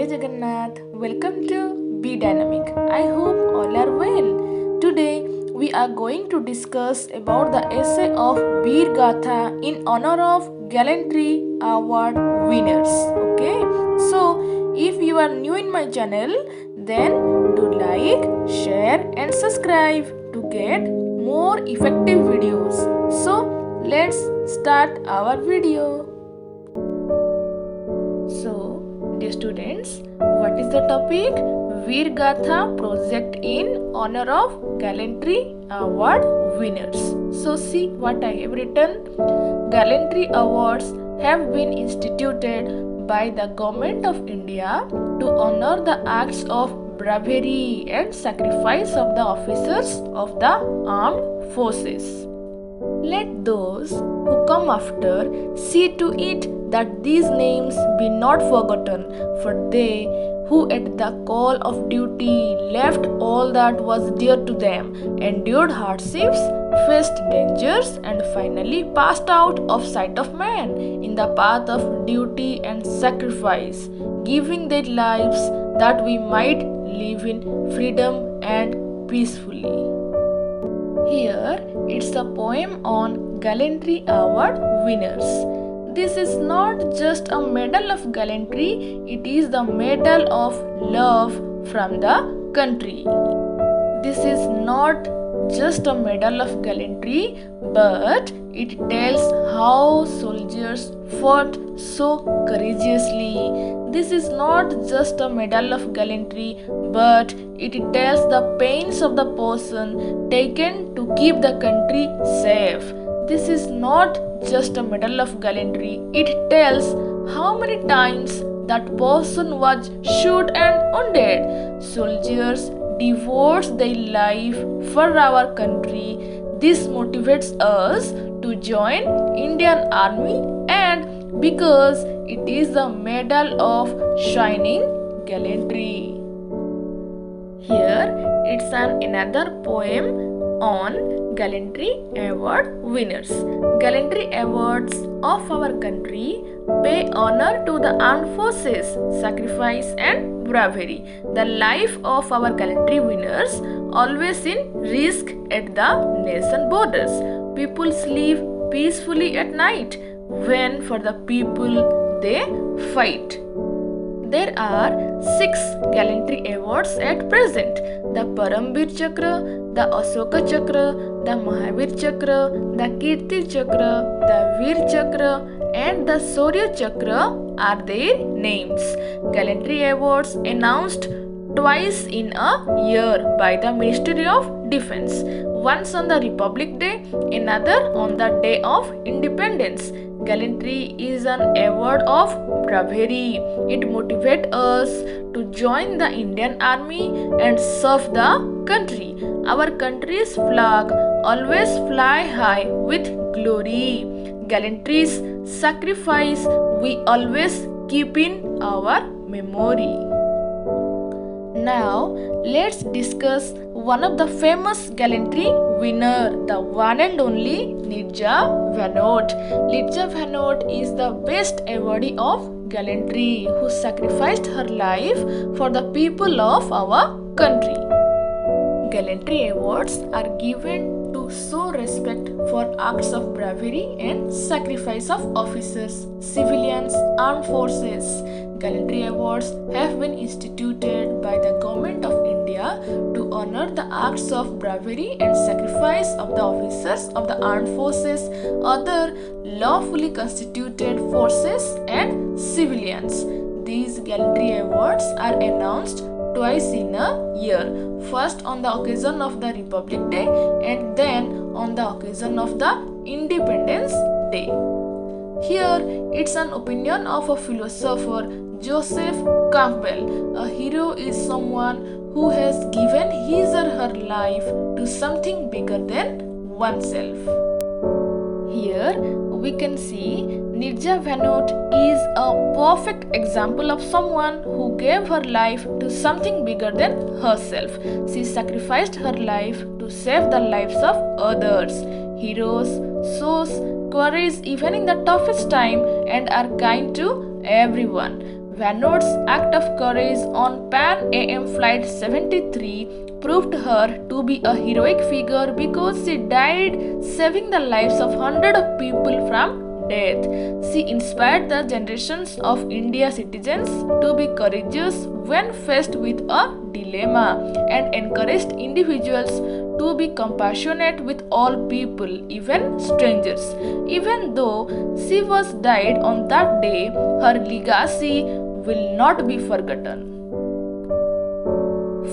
Jai Jagannath. Welcome to Be Dynamic. I hope all are well. Today we are going to discuss about the essay of Veer Gatha in honor of Gallantry Award winners. Okay, so if you are new in my channel, then do like, share, and subscribe to get more effective videos. So let's start our video. So, dear students, what is the topic? Veer Gatha project in honor of Gallantry Award winners. So, see what I have written. Gallantry Awards have been instituted by the Government of India to honor the acts of bravery and sacrifice of the officers of the armed forces. Let those who come after see to it that these names be not forgotten, for they who at the call of duty left all that was dear to them, endured hardships, faced dangers, and finally passed out of sight of man in the path of duty and sacrifice, giving their lives that we might live in freedom and peacefully. Here, it's a poem on Gallantry Award winners. This is not just a medal of gallantry, it is the medal of love from the country. This is not just a medal of gallantry, but it tells how soldiers fought so courageously. This is not just a medal of gallantry, but it tells the pains of the person taken to keep the country safe. This is not just a medal of gallantry, it tells how many times that person was shot and wounded. Soldiers devote their life for our country. This motivates us to join Indian Army, and because it is the medal of shining gallantry. Here it's another poem on Gallantry Award winners. Gallantry awards of our country pay honor to the armed forces, sacrifice and bravery. The life of our gallantry winners always in risk at the nation borders. People sleep peacefully at night when for the people they fight. There are 6 gallantry awards at present: the Paramveer Chakra, the Ashoka Chakra, the Mahavir Chakra, the Kirti Chakra, the Veer Chakra, and the Shaurya Chakra are their names. Gallantry awards announced twice in a year by the Ministry of Defence. Once on the Republic Day, another on the Day of Independence. Gallantry is an award of bravery. It motivates us to join the Indian Army and serve the country. Our country's flag always fly high with glory. Gallantry's sacrifice we always keep in our memory. Now, let's discuss one of the famous gallantry winner, the one and only Nirja Bhanot. Nirja Bhanot is the best awardee of gallantry who sacrificed her life for the people of our country. Gallantry awards are given to show respect for acts of bravery and sacrifice of officers, civilians, armed forces. Gallantry awards have been instituted by the Government of India to honor the acts of bravery and sacrifice of the officers of the armed forces, other lawfully constituted forces, and civilians. These gallantry awards are announced twice in a year, first on the occasion of the Republic Day and then on the occasion of the Independence Day. Here it's an opinion of a philosopher, Joseph Campbell. A hero is someone who has given his or her life to something bigger than oneself. Here we can see Nirja Bhanot is a perfect example of someone who gave her life to something bigger than herself. She sacrificed her life to save the lives of others. Heroes shows courage even in the toughest time and are kind to everyone. Vannott's act of courage on Pan Am Flight 73 proved her to be a heroic figure because she died saving the lives of hundreds of people from death. She inspired the generations of India citizens to be courageous when faced with a dilemma and encouraged individuals to be compassionate with all people, even strangers. Even though she was died on that day, her legacy will not be forgotten.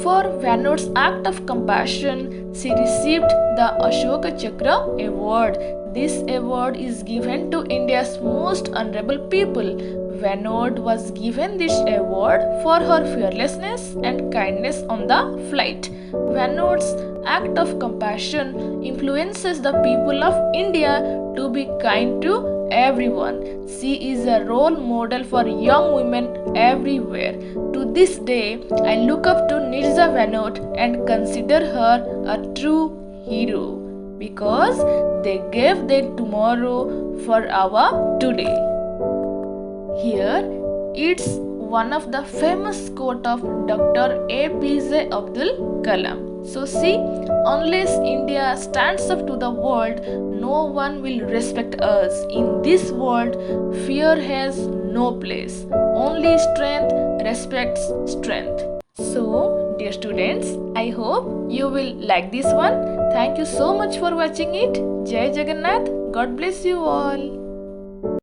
For Vannott's act of compassion, she received the Ashoka Chakra award. This award is given to India's most honorable people. Vannott was given this award for her fearlessness and kindness on the flight. Vannott's act of compassion influences the people of India to be kind to everyone. She is a role model for young women everywhere. To this day, I look up to Nirja Vannott and consider her a true hero because they gave their tomorrow for our today. Here, it's one of the famous quote of Dr. APJ Abdul Kalam. So see, unless India stands up to the world, no one will respect us. In this world, fear has no place. Only strength respects strength. So, dear students, I hope you will like this one. Thank you so much for watching it. Jai Jagannath. God bless you all.